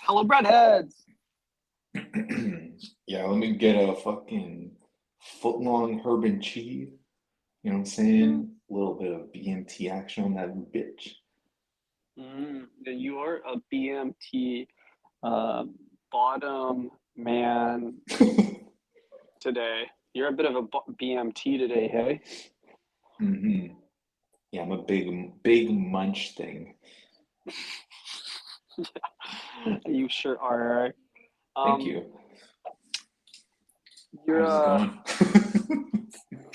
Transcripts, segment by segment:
Hello, breadheads. Yeah, let me get a fucking footlong herb and cheese. You know what I'm saying? A little bit of BMT action on that bitch. You are a BMT uh, bottom man today. You're a bit of a BMT today, hey? hmm Yeah, I'm a big munch thing. You sure are, Eric. Thank Um, you. you're.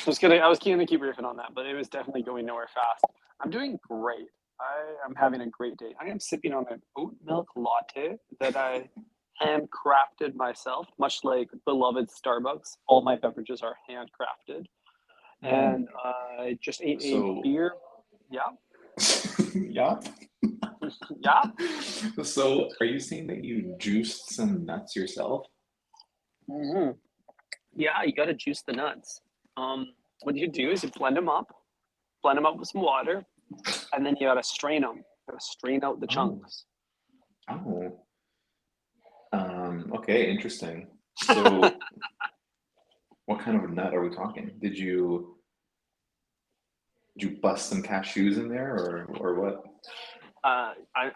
How's it going? I was keen to keep riffing on that, but it was definitely going nowhere fast. I'm doing great. I am having a great day. I am sipping on an oat milk latte that I handcrafted myself, much like beloved Starbucks. All my beverages are handcrafted. And Mm. I just ate a So, beer. Yeah, yeah. yeah. So, are you saying that you juiced some nuts yourself? hmm Yeah, you got to juice the nuts. What you do is you blend them up with some water, and then you got to strain them. You got to strain out the Oh, chunks. oh. Okay, interesting. So, what kind of nut are we talking? Did you bust some cashews in there or what?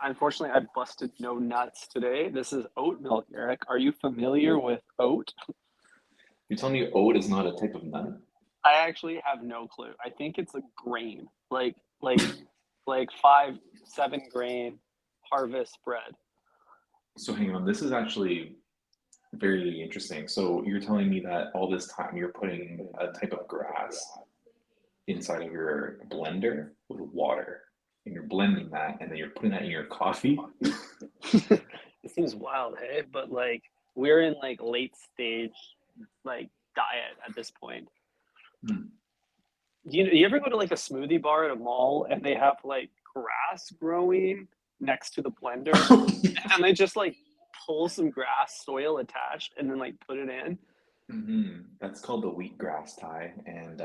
Unfortunately, I busted no nuts today. This is oat milk, Eric. Are you familiar with oat? You tell me oat is not a type of nut? I actually have no clue. I think it's a grain, like 5, 7 grain harvest bread. So hang on, this is actually very interesting. So you're telling me that all this time you're putting a type of grass inside of your blender with water, and you're blending that, and then you're putting that in your coffee? It seems wild, hey? But like we're in like late stage like diet at this point. Hmm. You ever go to like a smoothie bar at a mall and they have like grass growing next to the blender and they just like pull some grass soil attached and then like put it in? That's called the wheatgrass tie, and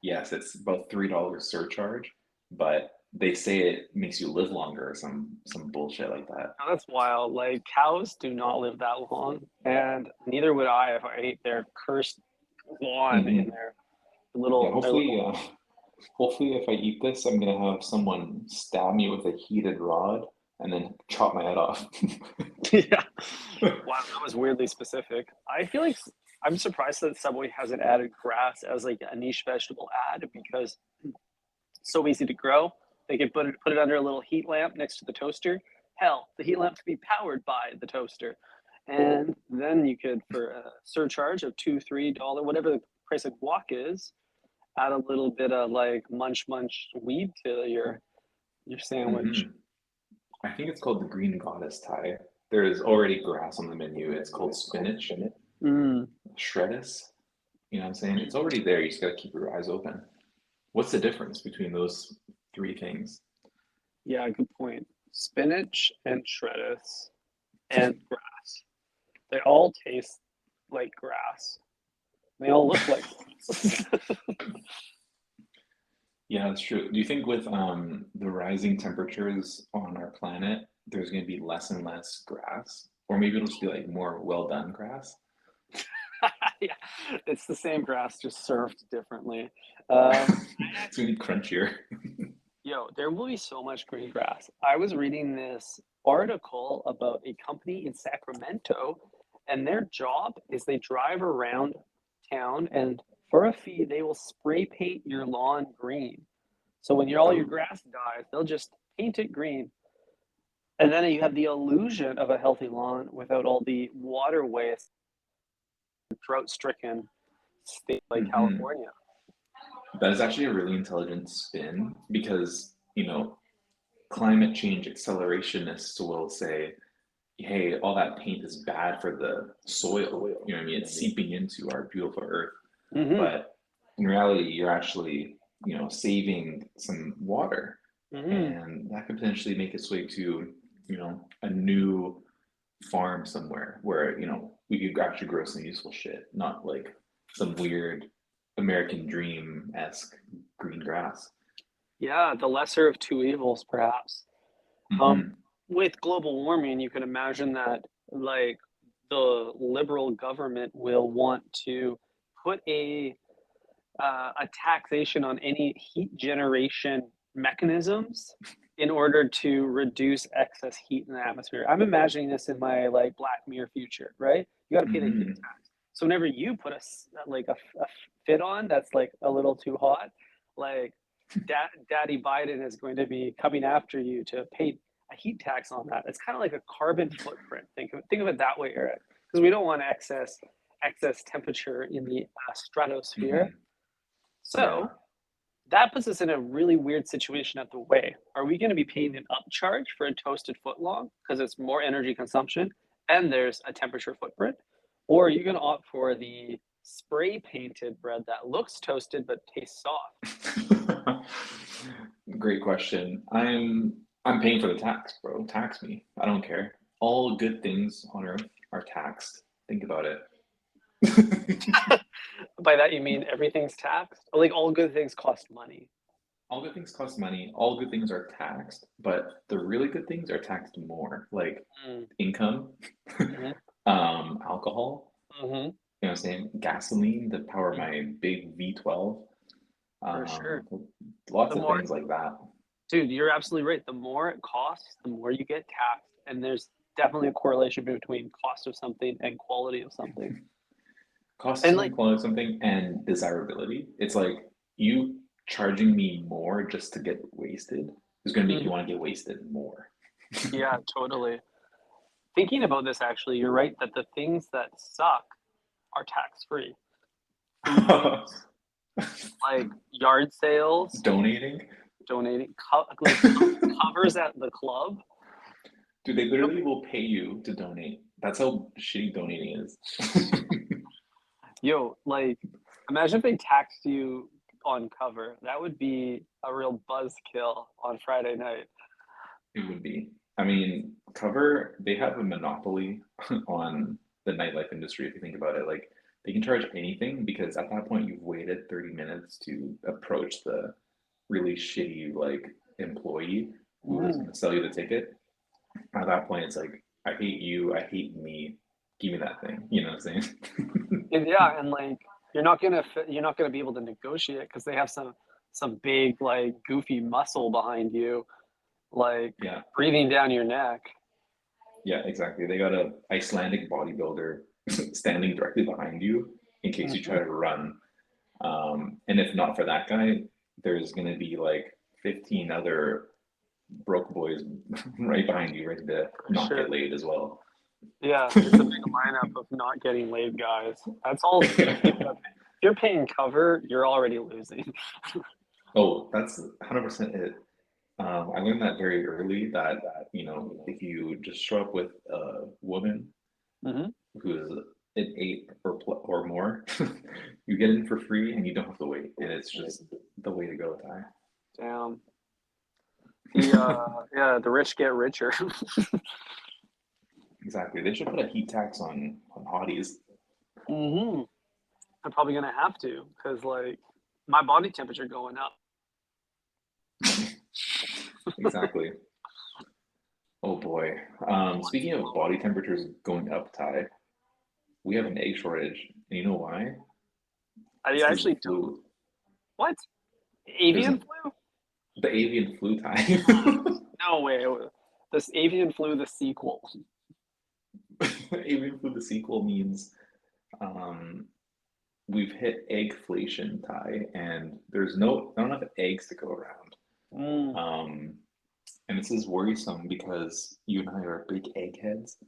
yes, it's about $3 surcharge, but they say it makes you live longer or some bullshit like that. Now, that's wild. Like cows do not live that long, and neither would I if I ate their cursed lawn in hmm their Yeah, little. hopefully, if I eat this, I'm gonna have someone stab me with a heated rod and then chop my head off. Yeah. Wow, that was weirdly specific. I feel like I'm surprised that Subway hasn't added grass as like a niche vegetable ad because it's so easy to grow. They could put it under a little heat lamp next to the toaster. Hell, the heat lamp could be powered by the toaster. And then you could, for a surcharge of $2, $3, whatever the price of guac is, add a little bit of like munch weed to your sandwich. hmm I think it's called the green goddess tie. There is already grass on the menu. It's called spinach, Mm, shreddis. You know what I'm saying? It's already there. You just gotta keep your eyes open. What's the difference between those three things? yeah, good point. Spinach and shreddis and grass. They all taste like grass. They all look like grass. Yeah, that's true. Do you think with the rising temperatures on our planet, there's going to be less and less grass, or maybe it'll just be like more well done grass? Yeah, it's the same grass, just served differently. I It's going to actually be crunchier. Yo, there will be so much green grass. I was reading this article about a company in Sacramento, and their job is they drive around town and for a fee, they will spray paint your lawn green. So when all your Oh, grass dies, they'll just paint it green. And then you have the illusion of a healthy lawn without all the water waste, drought stricken state like hmm California. That is actually a really intelligent spin because, climate change accelerationists will say, hey, all that paint is bad for the soil. You know what I mean? It's seeping into our beautiful earth. Mm-hmm. But in reality, you're actually, saving some water, Mm-hmm. and that could potentially make its way to, a new farm somewhere where, we could actually grow some useful shit, not like some weird American dream-esque green grass. Yeah, the lesser of two evils, perhaps. Um, hmm with global warming, you can imagine that like the liberal government will want to put a taxation on any heat generation mechanisms in order to reduce excess heat in the atmosphere. I'm imagining this in my like Black Mirror future, right? You got to pay the heat Hmm. tax. So whenever you put a fit on that's like a little too hot, like Daddy Biden is going to be coming after you to pay a heat tax on that. It's kind of like a carbon footprint. Think of it that way, Eric, because we don't want excess temperature in the stratosphere. Hmm. Yeah. So that puts us in a really weird situation at the way. Are we going to be paying an upcharge for a toasted footlong because it's more energy consumption and there's a temperature footprint? Or are you going to opt for the spray painted bread that looks toasted but tastes soft? Great question. I'm paying for the tax, bro. Tax me. I don't care. All good things on earth are taxed. Think about it. By that you mean everything's taxed? Or like all good things cost money. All good things cost money. All good things are taxed, but the really good things are taxed more, like Mm, income, hmm alcohol, hmm you know what I'm saying? Gasoline to power hmm my big V12. For sure. Um, Lots The of more, things like that. dude, you're absolutely right. The more it costs, the more you get taxed. And there's definitely a correlation between cost of something and quality of something. Cost of And something, like, quality of something, and desirability. It's like you charging me more just to get wasted is going to make you mhm, want to get wasted more. yeah, totally. Thinking about this, actually, you're right that the things that suck are tax free. Foods, like yard sales, Donating, donating, covers at the club. dude, they You know, literally will pay you to donate. That's how shitty donating is. yo, like, imagine if they taxed you on cover. That would be a real buzzkill on Friday night. It would be. I mean, Cover, they have a monopoly on the nightlife industry if you think about it. Like they can charge anything because at that point you've waited 30 minutes to approach the really shitty like employee who is Mm. going to sell you the ticket. At that point it's like, I hate you, I hate me. Give me that thing. You know what I'm saying? And yeah, and like you're not gonna be able to negotiate because they have some big like goofy muscle behind you, like Yeah, breathing down your neck. yeah, exactly. They got a Icelandic bodybuilder standing directly behind you in case you try Mhm. to run. And if not for that guy, there's going to be like 15 other broke boys right behind you, ready to For not sure. get laid as well. Yeah, it's a big lineup of not getting laid guys. That's all you think about. If you're paying cover, you're already losing. Oh, that's 100% it. I learned that very early that, you know, if you just show up with a woman Hmm who is an eight or more, you get in for free and you don't have to wait. And it's just the way to go, Damn. Yeah, the rich get richer. Exactly. They should put a heat tax on hotties. I'm probably gonna have to because like my body temperature going up. Exactly. Oh boy. What's Speaking of body temperatures going up, Ty, we have an egg shortage. And you know why? I It's because the actually don't. flu. What? There's Avian a flu? the avian flu, Ty. No way. This avian flu, the sequel. Avian flu, the sequel means um, we've hit eggflation, Ty, and there's not enough eggs to go around. Mm. Um, and this is worrisome because you and I are big eggheads.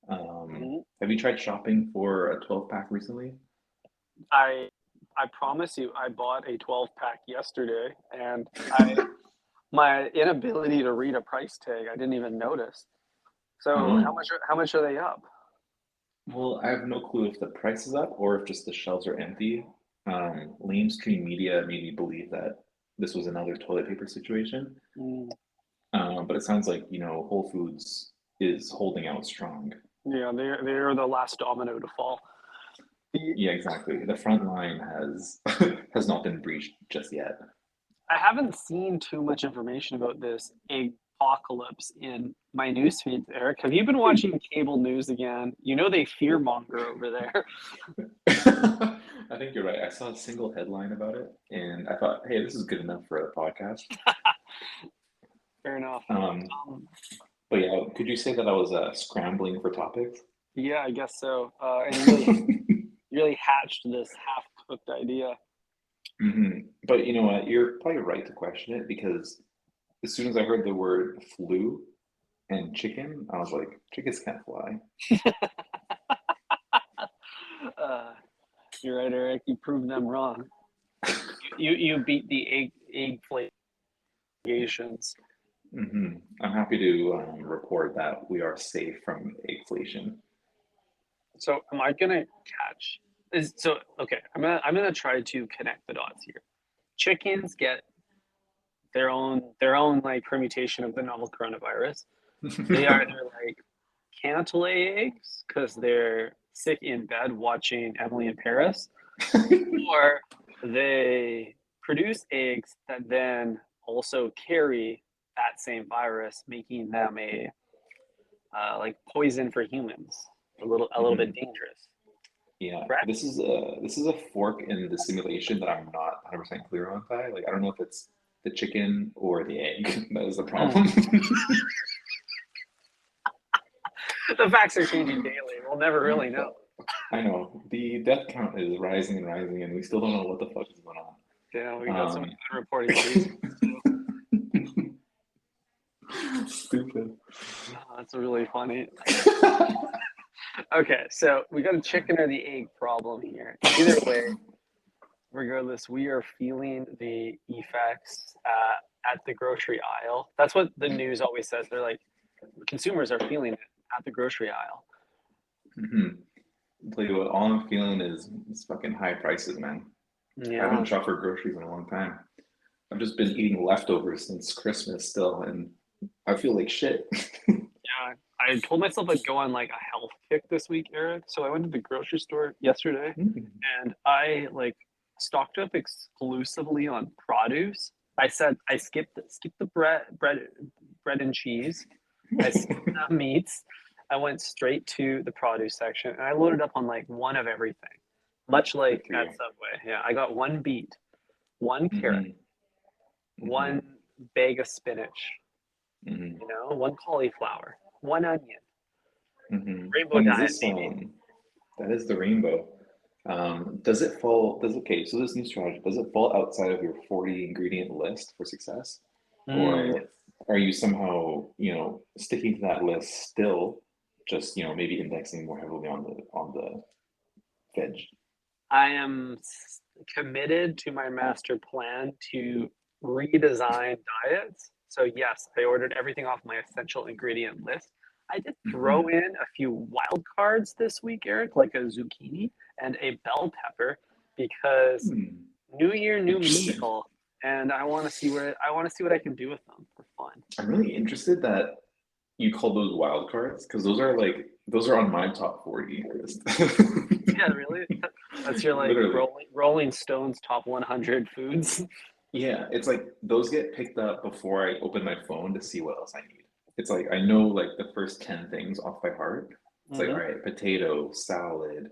Mhm. Have you tried shopping for a 12 pack recently? I I promise you, I bought a 12 pack yesterday, and I my inability to read a price tag, I didn't even notice. So Oh, how much are they up? well, I have no clue if the price is up or if just the shelves are empty. Lamestream media made me believe that this was another toilet paper situation. Mm. But it sounds like, Whole Foods is holding out strong. Yeah, they're the last domino to fall. The Yeah, exactly. The front line has has not been breached just yet. I haven't seen too much information about this eggflation. apocalypse in my newsfeed, Eric. Have you been watching cable news again? You know they fearmonger over there. I think you're right. I saw a single headline about it, and I thought, hey, this is good enough for a podcast. Fair enough. Um, but yeah, could you say that I was scrambling for topics? Yeah, I guess so. And you really hatched this half-cooked idea. But you know what? You're probably right to question it because as soon as I heard the word flu and chicken, I was like, chickens can't fly. Uh, you're right, Eric. You proved them wrong. You beat the eggflations. I'm happy to report that we are safe from eggflation. So am I gonna catch? Okay? I'm gonna try to connect the dots here. Chickens get their own like permutation of the novel coronavirus. They either like can't lay eggs because they're sick in bed watching Emily in Paris, or they produce eggs that then also carry that same virus, making them a like poison for humans, a little bit dangerous. Yeah, Correct? this is a fork in the simulation that I'm not 100% clear on, Ty. Like I don't know if it's the chicken or the egg that is the problem. The facts are changing daily. We'll never really know. I know the death count is rising and rising, and we still don't know what the fuck is going on. Yeah, we got some unreported cases too. Stupid. Oh, that's really funny. Okay, so we got a chicken or the egg problem here. Either way, regardless, we are feeling the effects at the grocery aisle. That's what the news always says. They're like, consumers are feeling it at the grocery aisle. Tell you what, all I'm feeling is fucking high prices, man. I Yeah, haven't shopped for groceries in a long time. I've just been eating leftovers since Christmas still, and I feel like shit. yeah. I told myself I'd go on like a health kick this week, Eric. So I went to the grocery store yesterday, and I like stocked up exclusively on produce. I said I skipped the bread and cheese. I skipped the meats. I went straight to the produce section, and I loaded up on like one of everything, much Good like for at you. Subway. Yeah, I got one beet, one carrot, hmm hmm one bag of spinach, hmm one cauliflower, one onion, rainbow And is diet this maybe. that is the rainbow. Does it fall, okay, so this new strategy, does it fall outside of your 40 ingredient list for success? Yes. Or are you somehow, sticking to that list still, just, maybe indexing more heavily on the veg? I am committed to my master plan to redesign diets. So yes, I ordered everything off my essential ingredient list. I did throw hmm in a few wild cards this week, Eric, like a zucchini and a bell pepper, because new year, new me, Interesting. Nicole, and I want to see what I can do with them for fun. I'm really interested that you call those wild cards because those are on my top 40 list. Yeah, really. That's your like Literally. Rolling Stones top 100 foods. Yeah, it's like those get picked up before I open my phone to see what else I need. It's like I know like the first 10 things off by heart. It's like, all Mm-hmm. right, potato, salad,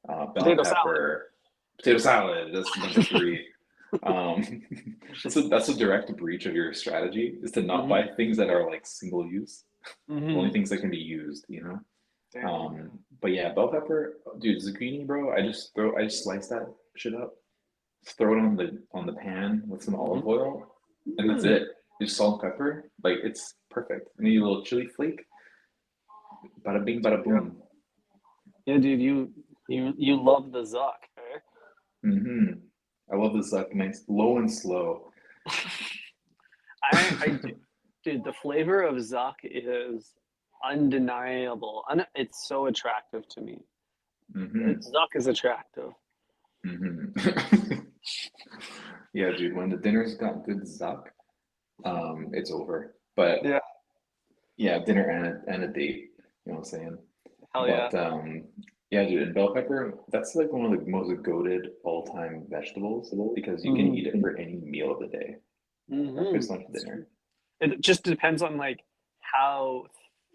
bell Potato salad. pepper, potato salad, that's number three. Um, that's a direct breach of your strategy is to not Mm-hmm. buy things that are like single use, only Mm-hmm. things that can be used. Damn. But yeah, bell pepper, dude, zucchini, bro, I just slice that shit up, just throw it on the pan with some olive Mm-hmm. oil, and that's it. Just salt and pepper, like it's perfect. Maybe a little chili flake, bada bing, bada boom. Yeah, dude, you love the Zuck, eh? hmm I love this like nice low and slow. I do, dude. The flavor of Zuck is undeniable. It's so attractive to me. hmm Zuck is attractive. hmm Yeah, dude, when the dinner's got good zuck, it's over. But Yeah, yeah, dinner and a date, you know what I'm saying? hell yeah. But yeah, dude, and bell pepper, that's like one of the most goated all-time vegetables because you can Mm-hmm. eat it for any meal of the day, Mm-hmm. breakfast, lunch, dinner. It just depends on like how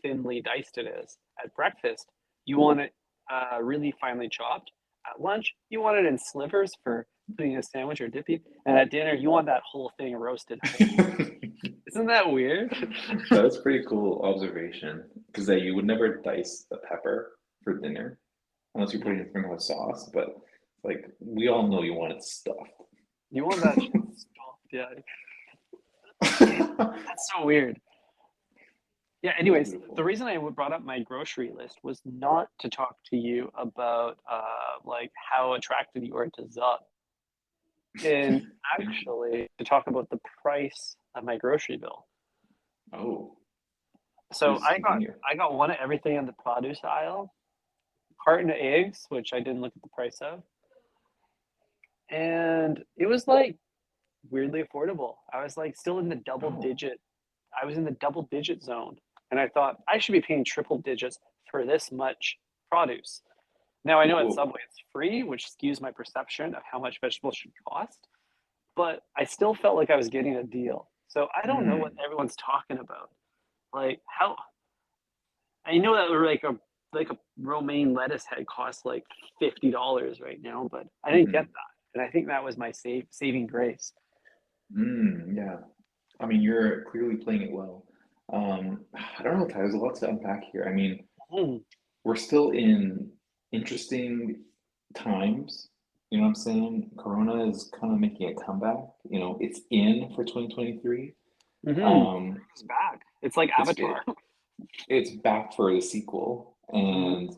thinly diced it is. At breakfast, you want it really finely chopped. At lunch, you want it in slivers for putting in a sandwich or dipping. And at dinner, you want that whole thing roasted whole. Isn't that weird? That's pretty cool observation. Because you would never dice the pepper for dinner unless you're putting it in some kind of sauce. But like we all know you want it stuffed. You want that shit stuffed, yeah. That's so weird. Yeah, anyways, the Beautiful. reason I brought up my grocery list was not to talk to you about like how attracted you are to Zug, and actually to talk about the price of my grocery bill. Oh, So please continue. I got one of everything in the produce aisle, carton of eggs, which I didn't look at the price of, and it was like weirdly affordable. I was like still in the double Oh, digit. I was in the double digit zone, and I thought I should be paying triple digits for this much produce. Now I know at whoa. Subway it's free, which skews my perception of how much vegetables should cost, but I still felt like I was getting a deal. So I don't know what Hmm. everyone's talking about. Like how I know that like a romaine lettuce head costs like $50 right now, but I didn't get Hmm. that, and I think that was my saving grace. Hmm. Yeah. I mean, you're clearly playing it well. I don't know, Ty, there's a lot to unpack here. I mean, Mm, we're still in interesting times. You know what I'm saying? Corona is kind of making a comeback. You know, it's in for 2023. mm-hmm. Um, It's back. It's like it's Avatar. it's back for the sequel, Mm-hmm. and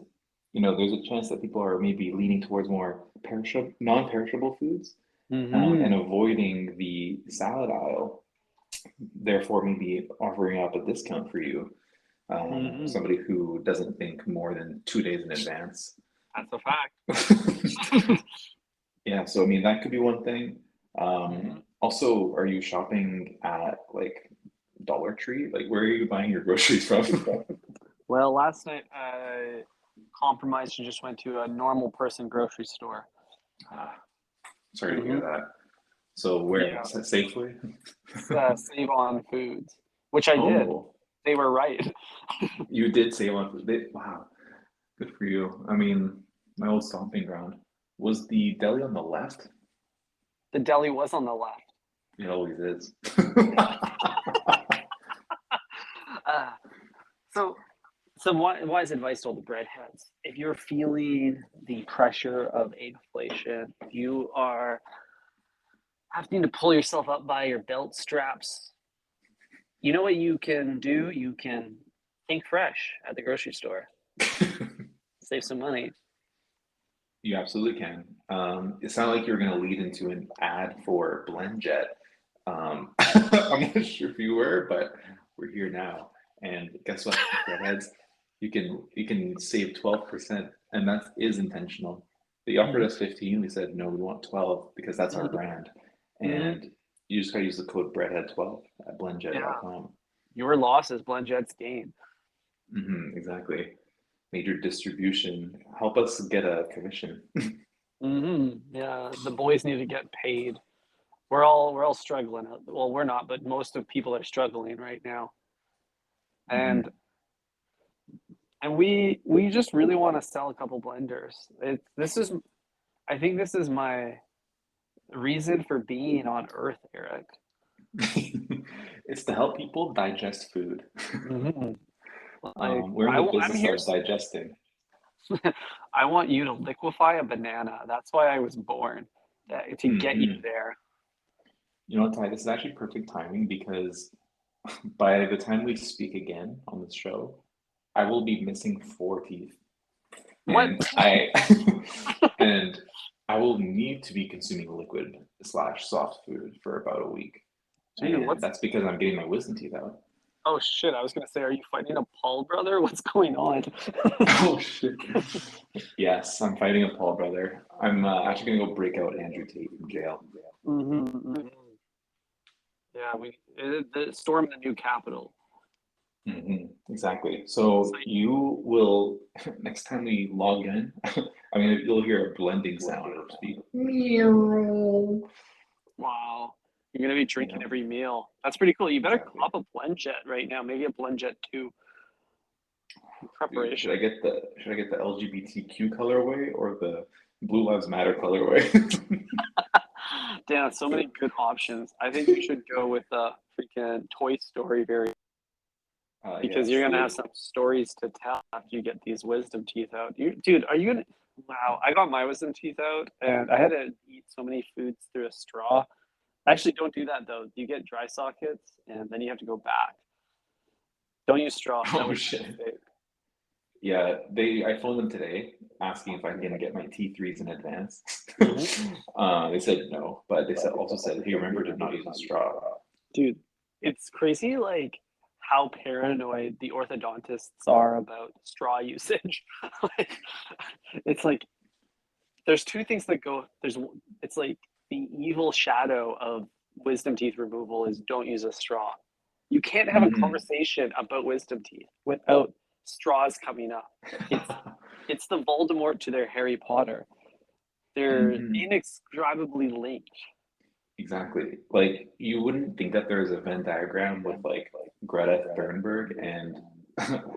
you know, there's a chance that people are maybe leaning towards more perishable, non-perishable foods, and Mm-hmm. avoiding the salad aisle. Therefore, maybe offering up a discount for you, Mm-hmm. somebody who doesn't think more than 2 days in advance. That's a fact. Yeah, so I mean that could be one thing. Mhm. Also, are you shopping at like Dollar Tree? Like, where are you buying your groceries from? Well, last night I compromised and just went to a normal person grocery store. Ah, sorry to hear Mm-hmm. that. So where? Yeah, Safely? Save on foods, which I did. Oh, They were right. you did save on food. Wow, good for you. I mean, my old stomping ground. Was the deli on the left? The deli was on the left. It always is. Uh, so, some wise advice to all the breadheads. If you're feeling the pressure of eggflation, you are having to pull yourself up by your belt straps. You know what you can do? You can think fresh at the grocery store, save some money. You absolutely can. It sounded like you were going to lead into an ad for BlendJet. I'm not sure if you were, but we're here now. And guess what, redheads? You can save 12%, and that is intentional. They offered Mm-hmm. us 15. We said no, we want 12 because that's our brand. Mm-hmm. And you just gotta use the code breadhead12 at Yeah, blendjet.com. your loss is BlendJet's gain. Exactly. Major distribution. Help us get a commission. Mm-hmm. Yeah, the boys need to get paid. We're all struggling. Well, we're not, but most of people are struggling right now. And hmm we just really want to sell a couple blenders. This is I think this is my reason for being on Earth, Eric. It's to help people digest food. Mm-hmm. Like We're in the I'm business here. of digesting. I want you to liquefy a banana. That's why I was born, to get you hmm there. You know what, Ty? This is actually perfect timing because by the time we speak again on this show, I will be missing 4 teeth, What? and I and I will need to be consuming liquid slash soft food for about a week, Dude, and what's that's because I'm getting my wisdom teeth out. Oh shit, I was gonna say, are you fighting a Paul brother? What's going on? Oh shit! Yes, I'm fighting a Paul brother. I'm actually gonna go break out Andrew Tate from jail. Mm-hmm. Yeah, the storm the new capital. Exactly. So So, you will next time we log in. I mean, you'll hear a blending sound. It'll just be meow. wow. You're gonna be You drinking know, every meal. That's pretty cool. You better exactly. cop a blend jet right now. Maybe a blend jet 2 in Dude, preparation. should I get the LGBTQ colorway or the Blue Lives Matter colorway? Damn, so many good options. I think you should go with the freaking Toy Story variant because you're Yes, gonna have the some stories to tell after you get these wisdom teeth out. Dude, are you gonna? Wow, I got my wisdom teeth out and I had to eat so many foods through a straw. Actually, don't do that though. You get dry sockets and then you have to go back. Don't use straw. That oh was my shit. mistake. Yeah, I phoned them today asking if I can get my T3s in advance. Mhm. They said no, but they also said, hey, remember to not use a straw. Dude, it's crazy like how paranoid the orthodontists are about straw usage. Like, it's like there's two things that go there's it's like the evil shadow of wisdom teeth removal is don't use a straw. You can't have a Hmm. conversation about wisdom teeth without straws coming up. It's the Voldemort to their Harry Potter. They're Hmm. inextricably linked. Exactly. Like you wouldn't think that there's a Venn diagram with like Greta Thunberg and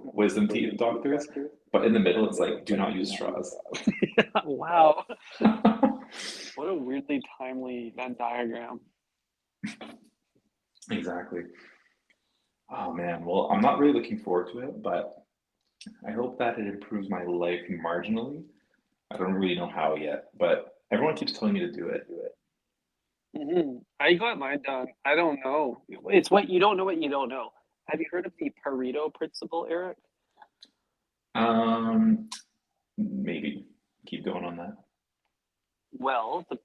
wisdom teeth doctors, but in the middle it's like do not use straws. Wow. What a weirdly timely Venn diagram. Exactly. Oh man, well, I'm not really looking forward to it, but I hope that it improves my life marginally. I don't really know how yet, but everyone keeps telling me to do it. I got mine done. I don't know. It's what you don't know what you don't know. Have you heard of the Pareto principle, Eric? Um, maybe keep going on that. Well, the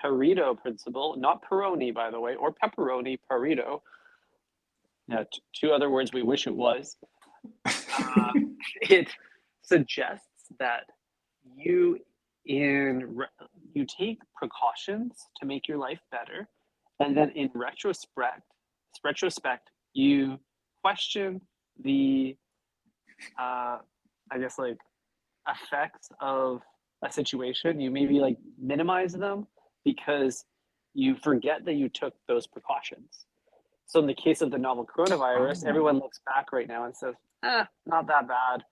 Pareto principle, not Peroni, by the way, or pepperoni, Pareto. Two other words we wish it was. It suggests that you you take precautions to make your life better, and then in retrospect, you question the I guess like effects of a situation. You maybe like minimize them because you forget that you took those precautions. So in the case of the novel coronavirus, Oh. everyone looks back right now and says, not that bad.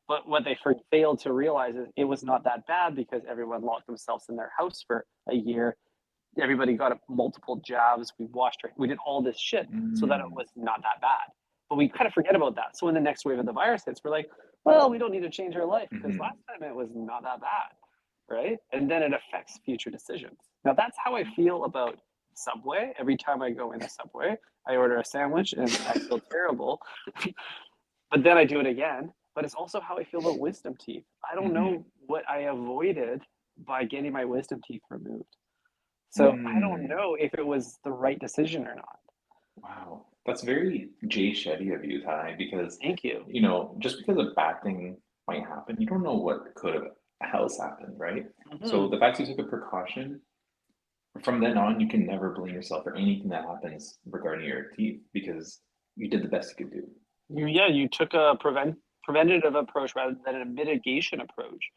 But what they failed to realize is it was not that bad because everyone locked themselves in their house for a year. Everybody got multiple jabs. We did all this shit so that it Mm. was not that bad. But we kind of forget about that. So when the next wave of the virus hits, we're like, well, we don't need to change our life because Hmm. last time it was not that bad, right? And then it affects future decisions. Now that's how I feel about Subway. Every time I go in a Subway, I order a sandwich and I feel terrible, but then I do it again. But it's also how I feel about wisdom teeth. I don't know Hmm. what I avoided by getting my wisdom teeth removed. So I don't Mm. know if it was the right decision or not. Wow. That's very Jay Shetty of you, Ty, because, Thank you. just because a bad thing might happen, you don't know what could have else happened, right? So Hmm. the fact you took a precaution, from then on, you can never blame yourself for anything that happens regarding your teeth because you did the best you could do. Yeah, you took a preventative approach rather than a mitigation approach.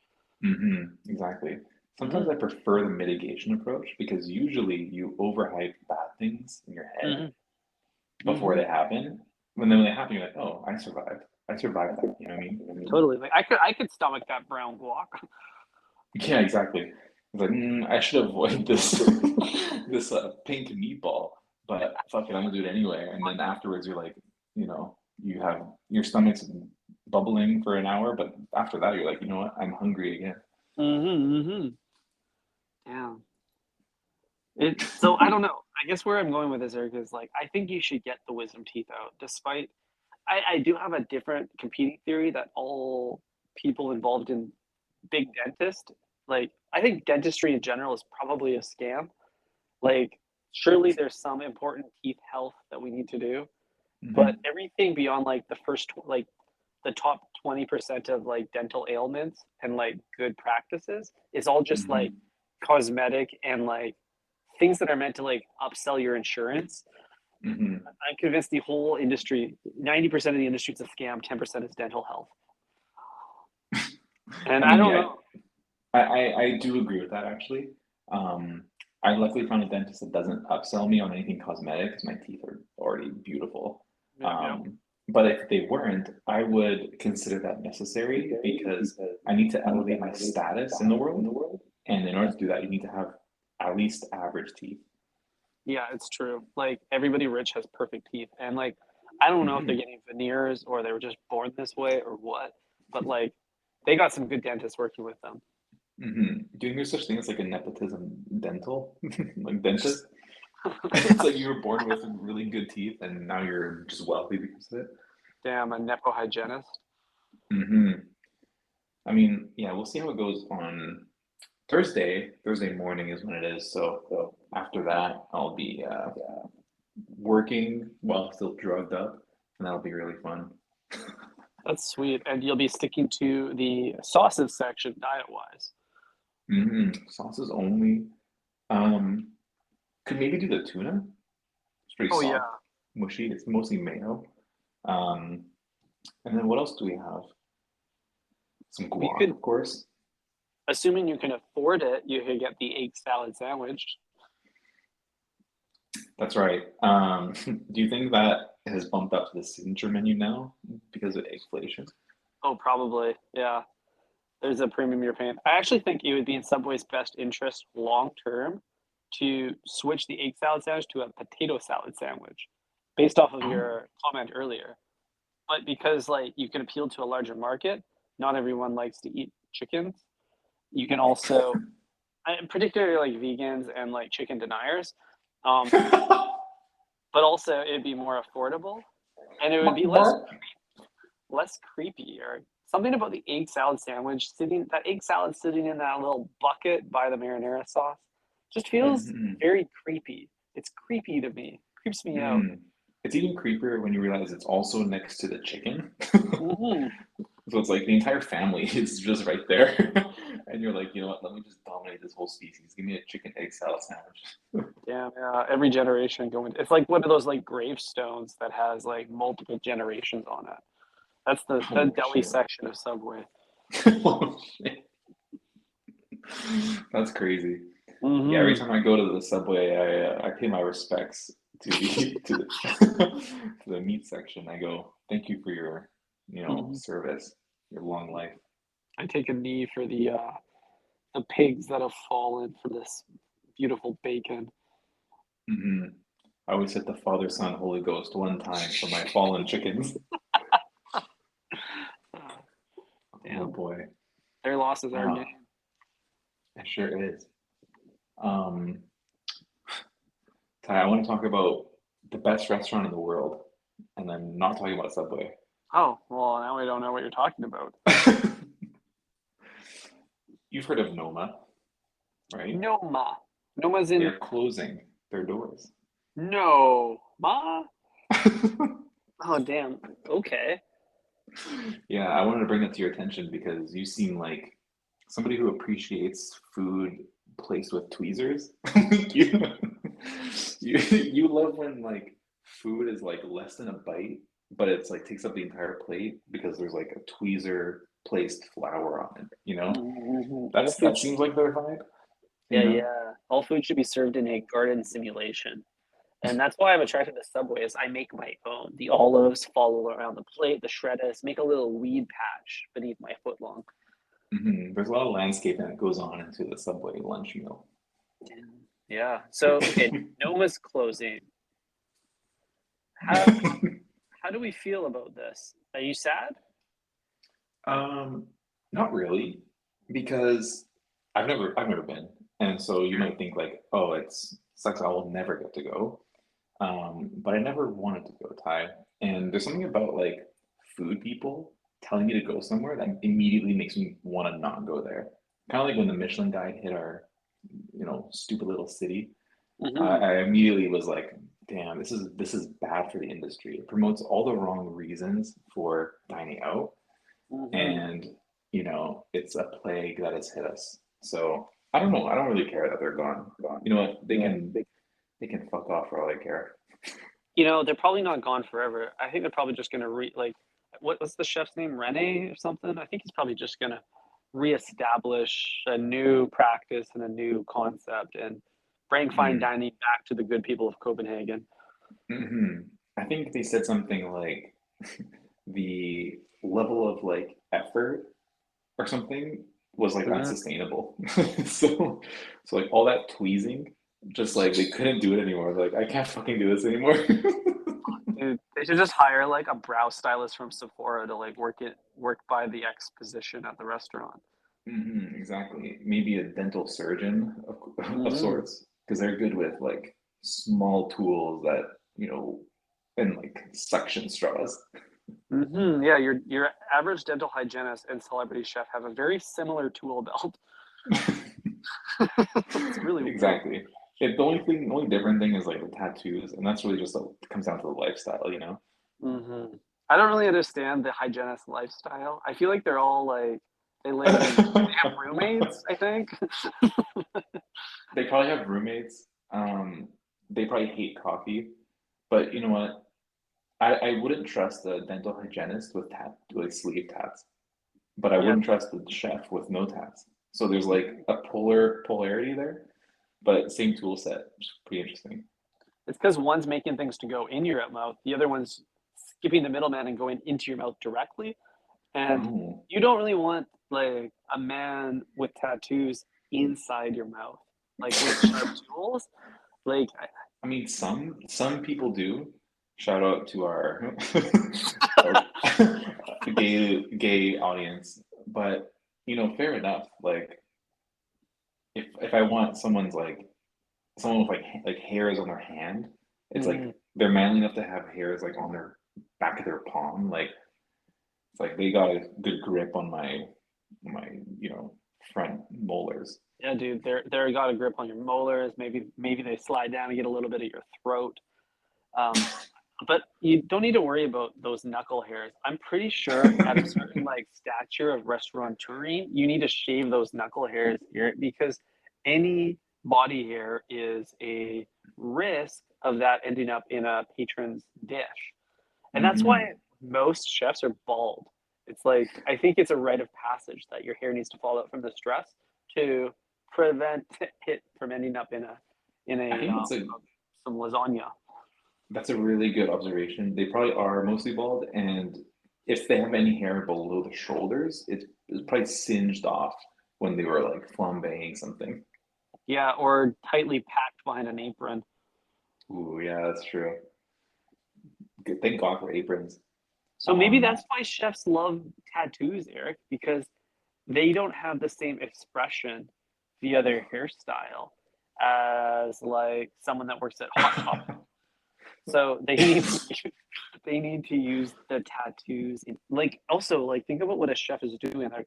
Exactly. Sometimes I Hmm. prefer the mitigation approach because usually you overhype bad things in your head Hmm. before Hmm. they happen. And then when they happen, you're like, oh, I survived. I survived that. You know what I mean? Totally. Like I could stomach that brown guac. Yeah, exactly. It's like, I should avoid this this pink meatball, but fuck it, I'm gonna do it anyway. And then afterwards, you're like, you have your stomach's bubbling for an hour, but after that, you're like, you know what? I'm hungry again. Hmm. Hmm. Yeah. So I don't know. I guess where I'm going with this, Eric, is like I think you should get the wisdom teeth out. Despite I do have a different competing theory that all people involved in big dentist, like I think dentistry in general is probably a scam. Like surely there's some important teeth health that we need to do, but Hmm. everything beyond like like the top 20% of like dental ailments and like good practices is all just like Hmm. cosmetic and like things that are meant to like upsell your insurance. Hmm. I'm convinced the whole industry, 90% of the industry is a scam, 10% is dental health. And I I mean, don't yeah, know. I do agree with that actually. Um, I luckily found a dentist that doesn't upsell me on anything cosmetic because my teeth are already beautiful. Yeah, yeah. But if they weren't, I would consider that necessary because I need to elevate my status in the world. And in order to do that, you need to have at least average teeth. Yeah, it's true. Like everybody rich has perfect teeth, and like I don't know if they're Hmm. getting veneers or they were just born this way or what, but like they got some good dentists working with them. Hmm. Do you think there's such thing as like a nepotism dental, like dentist? It's like you were born with really good teeth and now you're just wealthy because of it. Damn, a nepo hygienist. Hmm. I mean, yeah, we'll see how it goes on Thursday. Thursday morning is when it is. So after that, I'll be working while still drugged up, and that'll be really fun. That's sweet, and you'll be sticking to the sauces section diet wise. Sauces only. Um, could maybe do the tuna. It's pretty Oh yeah, soft, mushy. It's mostly mayo. Um, and then what else do we have? Some you guac, could, of course. assuming you can afford it, you could get the egg salad sandwich. That's right. Do you think that has bumped up to the signature menu now because of eggflation? Oh, probably. Yeah, there's a premium you're paying. I actually think it would be in Subway's best interest long term to switch the egg salad sandwich to a potato salad sandwich, based off of Oh. your comment earlier. But because like you can appeal to a larger market, not everyone likes to eat chickens. You can also, particularly like vegans and like chicken deniers, um, but also it'd be more affordable and it would Bark, be bark. less creepy or something about the egg salad sandwich sitting that egg salad sitting in that little bucket by the marinara sauce just feels Mhm. very creepy. It's creepy to me. Creeps me out. Mm. It's even creepier when you realize it's also next to the chicken. Mm-hmm. So it's like the entire family is just right there. And you're like, you know what, let me just dominate this whole species. Give me a chicken egg salad sandwich. Damn, yeah. Every generation going. It's like one of those like gravestones that has like multiple generations on it. That's the Oh deli shit. section of Subway. Oh shit. That's crazy. Yeah, every Mm-hmm. time I go to the subway, I pay my respects to the to the to the meat section. I go, thank you for your, Mm-hmm. service, your long life. I take a knee for the pigs that have fallen for this beautiful bacon. Hmm. I always hit the Father, Son, Holy Ghost one time for my fallen chickens. Uh, Oh damn, boy. their loss is our Oh, gain. it sure is. Um, Ty, I want to talk about the best restaurant in the world, and I'm not talking about Subway. Oh, well, now we don't know what you're talking about. You've heard of Noma, right? Noma. Noma's in They're closing their doors. no ma. Oh, damn. Okay. Yeah, I wanted to bring that to your attention because you seem like somebody who appreciates food placed with tweezers. you, you love when like food is like less than a bite, but it's like takes up the entire plate because there's like a tweezer placed flour on it, you know? Mhm. That seems like their vibe, you Yeah, know? yeah. All food should be served in a garden simulation. And that's why I'm attracted to Subway is I make my own. The olives fall around the plate, the shredders, make a little weed patch beneath my footlong. There's a lot of landscaping that goes on into the Subway lunch meal. Yeah. So okay, Noma's closing. How how do we feel about this? Are you sad? Um, Not really, because I've never been, and so you might think like, oh, it's sucks. I will never get to go. But I never wanted to go, Thai. And there's something about like food people telling me to go somewhere that immediately makes me want to not go there. Kind of like when the Michelin Guide hit our, stupid little city. Hmm. I immediately was like, damn, this is bad for the industry. It promotes all the wrong reasons for dining out Hmm. and it's a plague that has hit us. So I don't know. I don't really care that they're gone. You know what? They can fuck off for all I care. They're probably not gone forever. I think they're probably just gonna like what's the chef's name? Rene or something? I think he's probably just gonna reestablish a new practice and a new concept and bring fine Mm. dining back to the good people of Copenhagen. Hmm. I think they said something like the level of like effort or something was like Mhm. unsustainable. So, so like all that tweezing, just like they couldn't do it anymore. Like I can't fucking do this anymore. Dude, they should just hire like a brow stylist from Sephora to like work by the X position at the restaurant. Hmm, exactly. Maybe a dental surgeon of Mm-hmm. sorts, because they're good with like small tools that, you know, and like suction straws. Mm-hmm. Yeah, your average dental hygienist and celebrity chef have a very similar tool belt. It's really weird. Exactly. The only different thing is like the tattoos, and that's really just like, comes down to the lifestyle, you know? Mm-hmm. I don't really understand the hygienist lifestyle. I feel like they're all like they live in they have roommates, I think. They probably have roommates. They probably hate coffee, but you know what? I wouldn't trust a dental hygienist with like sleeve tats, but I Yeah, wouldn't trust the chef with no tats. So there's like a polarity there, but same tool set. Which is pretty interesting. it's because one's making things to go in your mouth, the other one's skipping the middleman and going into your mouth directly. And Oh, you don't really want like a man with tattoos inside your mouth, like with sharp tools. Like, I mean, some people do. Shout out to our gay audience, but you know, fair enough. Like, if I want someone with like hairs on their hand, it's like mhm. they're manly enough to have hairs like on their back of their palm. Like it's like they got a good grip on my you know front molars. Yeah, dude, they're got a grip on your molars. Maybe they slide down and get a little bit of your throat. Um, but you don't need to worry about those knuckle hairs. I'm pretty sure at a certain like stature of restaurateuring, you need to shave those knuckle hairs here because any body hair is a risk of that ending up in a patron's dish. And that's why Hmm. most chefs are bald. It's like I think it's a rite of passage that your hair needs to fall out from the stress to prevent it from ending up in I a think that's a some lasagna. That's a really good observation. They probably are mostly bald, and if they have any hair below the shoulders, it's probably singed off when they were like flambeing something. Yeah, or tightly packed behind an apron. Ooh, yeah, that's true. Good, thank God for aprons. So maybe Um, that's why chefs love tattoos, Eric, because they don't have the same expression via their hairstyle as like someone that works at Hot Topic. So they need to they need to use the tattoos in, like also like think about what a chef is doing. They're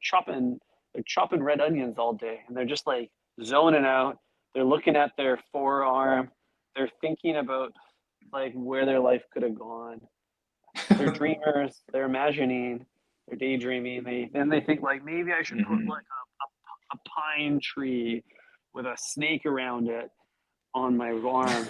chopping red onions all day and they're just like zoning out. They're looking at their forearm. They're thinking about like where their life could have gone. They're dreamers. They're imagining. They're daydreaming. They think like maybe I should put mhm. like a pine tree with a snake around it on my arm.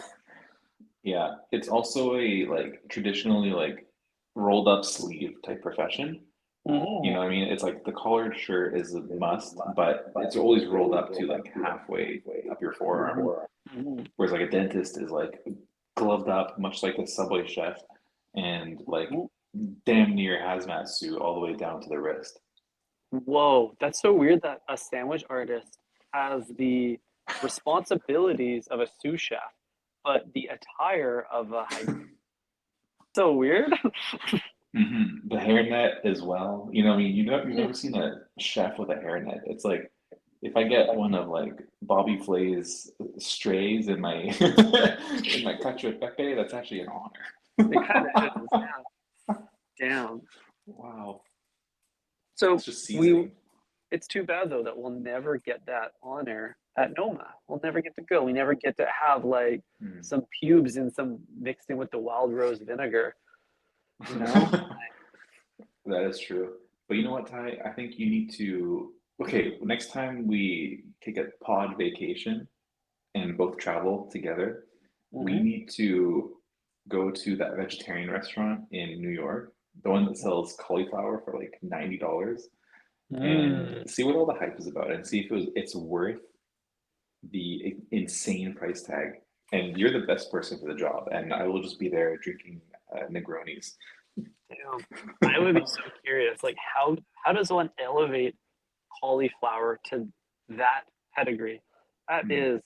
Yeah, it's also a like traditionally like rolled up sleeve type profession. You Mm-hmm. know what I mean? It's like the collared shirt is a must, but it's always rolled up to like halfway up your forearm. Mm-hmm. Whereas like a dentist is like gloved up, much like a Subway chef, and like Mm-hmm. damn near hazmat suit all the way down to the wrist. Whoa, that's so weird that a sandwich artist has the responsibilities of a sous chef, but the attire of a so weird. The hairnet as well. You know, I mean, you've never seen a chef with a hairnet. It's like if I get one of like Bobby Flay's strays in my in my cacio e pepe, that's actually an It kind of is, honor. yeah. Damn. Wow, So it's just we, seasoning. it's too bad though that we'll never get that honor at Noma. We'll never get to go. We never get to have like Hmm. some pubes in some mixed in with the wild rose vinegar, you know? That is true. But you know what, Ty? I think you need to. Okay, next time we take a pod vacation and both travel together, we Mm-hmm. need to go to that vegetarian restaurant in New York, the one that sells cauliflower for like $90, and Mm. see what all the hype is about and see if it's worth the insane price tag, and you're the best person for the job, and I will just be there drinking Negronis. Damn. I would be so curious. Like, how does one elevate cauliflower to that pedigree? That Hmm. is,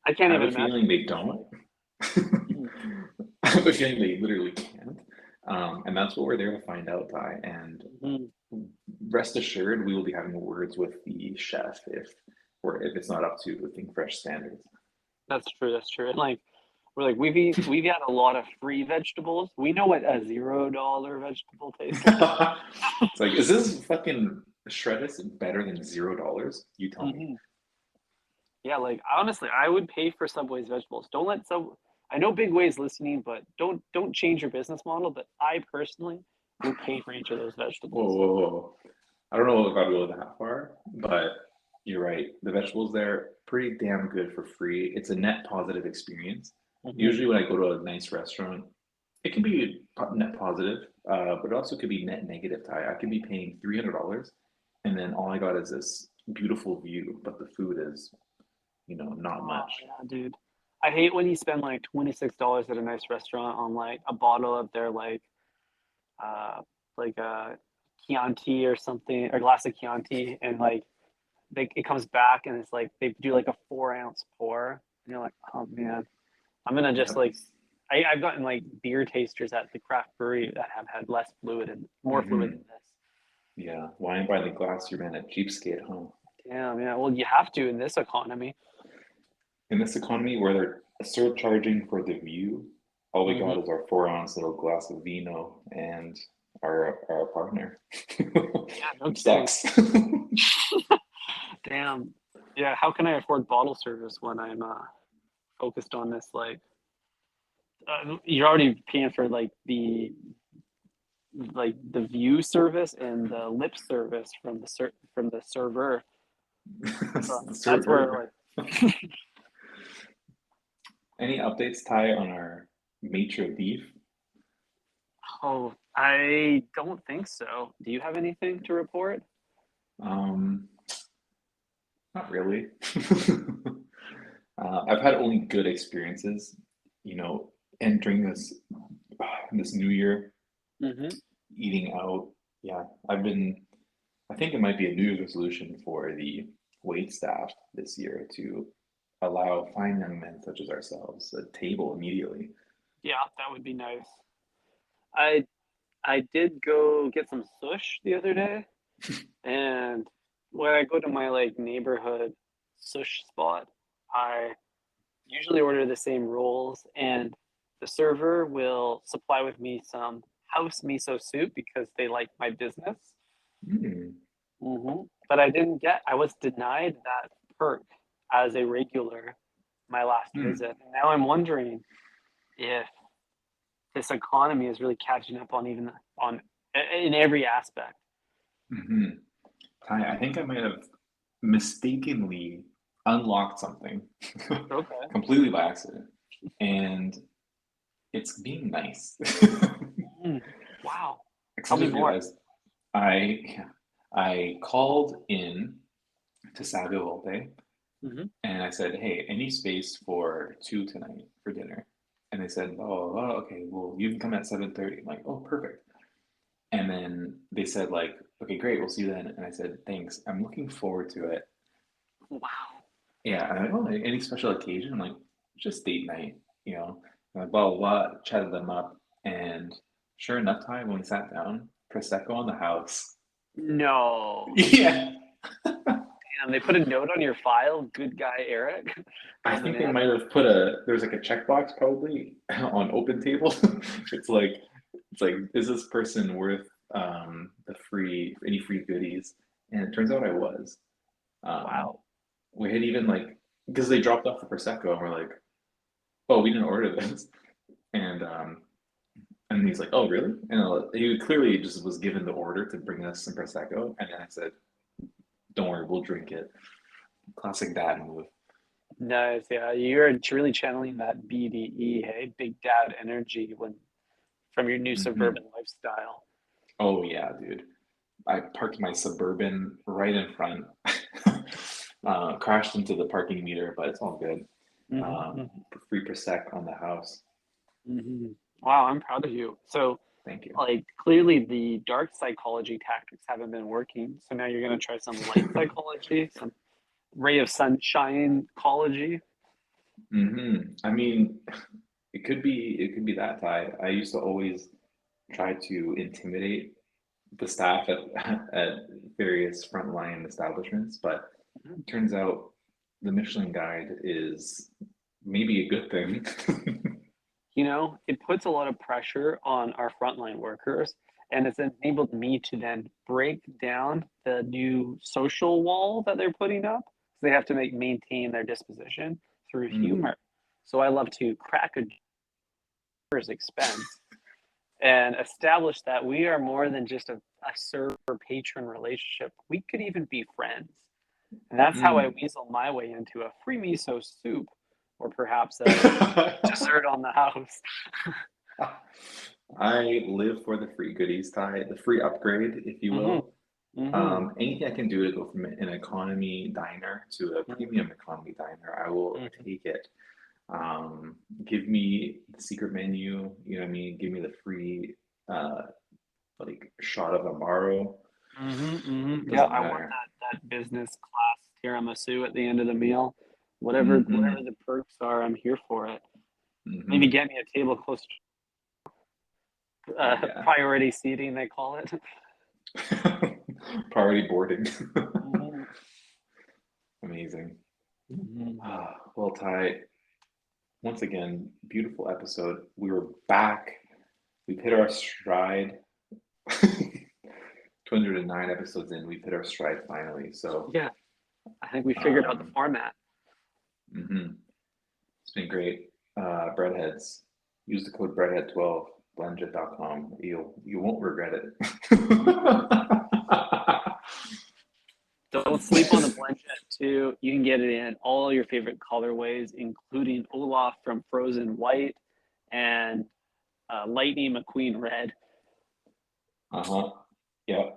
I can't I have even a imagine. feeling they don't. Mhm. I have a feeling they literally can't. And that's what we're there to find out, Ty. And Mhm. rest assured, we will be having words with the chef if it's not up to the Think Fresh standards. That's true. That's true. And like, we're like, we've had a lot of free vegetables. We know what a $0 vegetable tastes like. It's like, is this fucking Shreddus better than $0? You tell me. Hmm. Yeah, like honestly, I would pay for Subway's vegetables. Don't let Sub. I know Big Way's listening, but don't change your business model. But I personally would pay for each of those Whoa, vegetables. whoa, whoa. I don't know if I'd go that far, but you're right. The vegetables there, pretty damn good for free. It's a net positive experience. Hmm. Usually, when I go to a nice restaurant, it can be net positive, but it also could be net negative. Ty, I could be paying $300, and then all I got is this beautiful view, but the food is, not Oh much. yeah, dude. I hate when you spend like $26 at a nice restaurant on like a bottle of their uh like a Chianti or something, or a glass of Chianti, and like it comes back and it's like they do like a 4 ounce pour, and you're like, oh man, I'm gonna just Yep. like I've gotten like beer tasters at the craft brewery that have had less fluid and more fluid than Hmm. this. Yeah. Wine by the glass, you're man a cheapskate, huh? Damn, yeah. Well, you have to in this economy. In this economy where they're surcharging for the view, all we got Hmm. is our 4 ounce little glass of vino and our partner. Yeah, no It kidding. sucks. Damn. Yeah, how can I afford bottle service when I'm focused on this? Like, you're already paying for like the view service and the lip service from from the server. So The that's where server. like, Any updates, Ty, on our maitre beef? oh, I don't think so. Do you have anything to report? Um, Not really. I've had only good experiences, you know, entering this new year, Mm-hmm. eating out. Yeah, I think it might be a New Year's resolution for the wait staff this year to allow fine young men such as ourselves a table immediately. Yeah, that would be nice. I I did go get some sush the other day, and when I go to my like neighborhood sush spot, I usually order the same rolls, and the server will supply with me some house miso soup because they like my business. Mm, But I was denied that perk as a regular my last mm, visit. And now I'm wondering if this economy is really catching up on even on in every aspect. hmm. I think I might have mistakenly unlocked something Okay. completely by accident, and it's being nice. Mm, wow. Because Tell I me just more. realized I I called in to Savio Volte Hmm. and I said, "Hey, any space for two tonight for dinner?" And they said, "Oh, okay, well, you can come at 7:30." I'm like, "Oh, perfect." And then they said, like, "Okay, great, we'll see you then." And I said, "Thanks. I'm looking forward to it." Wow. Yeah, and I'm like, "Oh, any special occasion?" I'm like, "Just date night, you know." And like, blah blah blah, chatted them up, and sure enough, time when we sat down, prosecco on the house. No. Yeah, Damn, they put a note on your file. Good guy, Eric. I Coming think they in. might have there's like a checkbox probably on open table. It's like is this person worth the free any free goodies? And it turns out I was. Um, Wow. we had even like because they dropped off the prosecco and we're like, oh, we didn't order this, and and he's like, oh, really? And he clearly just was given the order to bring us some prosecco, and then I said, don't worry, we'll drink it. Classic dad move. Nice. Yeah, you're really channeling that BDE, hey, big dad energy when from your new Hmm. suburban lifestyle. Oh yeah, dude. I parked my Suburban right in front. Crashed into the parking meter, but it's all good. Mm-hmm. Free per sec on the house. Mm-hmm. Wow, I'm proud of you. So, Thank you. like, clearly the dark psychology tactics haven't been working. So now you're going to try some light psychology, some ray of sunshine ecology. I mean, it could be that, Ty. I used to always try to intimidate the staff at various frontline establishments, but turns out the Michelin Guide is maybe a good thing. You know, it puts a lot of pressure on our frontline workers, and it's enabled me to then break down the new social wall that they're putting up. So they have to maintain their disposition through Mm. humor. So I love to crack a joker's expense and establish that we are more than just a server patron relationship. We could even be friends. And that's how I Mm. weasel my way into a free miso soup or perhaps a dessert on the house. I live for the free goodies, Ty, the free upgrade, if you Mm-hmm. will. Mm-hmm. Anything I can do to go from an economy diner to a premium economy diner, I will Mm-hmm. take it. Give me the secret menu, you know what I mean? Give me the free uh like shot of Amaro. Mm-hmm. Mm-hmm. Yeah, Doesn't I want matter. that business class tiramisu at the end of the meal. Whatever Mm-hmm. the perks are, I'm here for it. Maybe Mm-hmm. get me a table close to Oh yeah. priority seating, they call it. Priority boarding. Mm-hmm. Amazing. Mm-hmm. Well, Ty, once again, beautiful episode. We were back. We've hit our stride. 209 episodes in, we've hit our stride finally. So, Yeah, I think we figured out the um, format. mhm. It's been great. Breadheads, use the code breadhead12, blendjet.com. You won't regret it. Don't sleep on the Blendjet too. You can get it in all your favorite colorways, including Olaf from Frozen White and Lightning McQueen Red. Uh-huh. Yeah.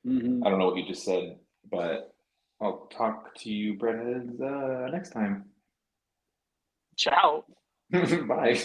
Mm-hmm. I don't know what you just said, but I'll talk to you breadheads next time. Ciao. Bye.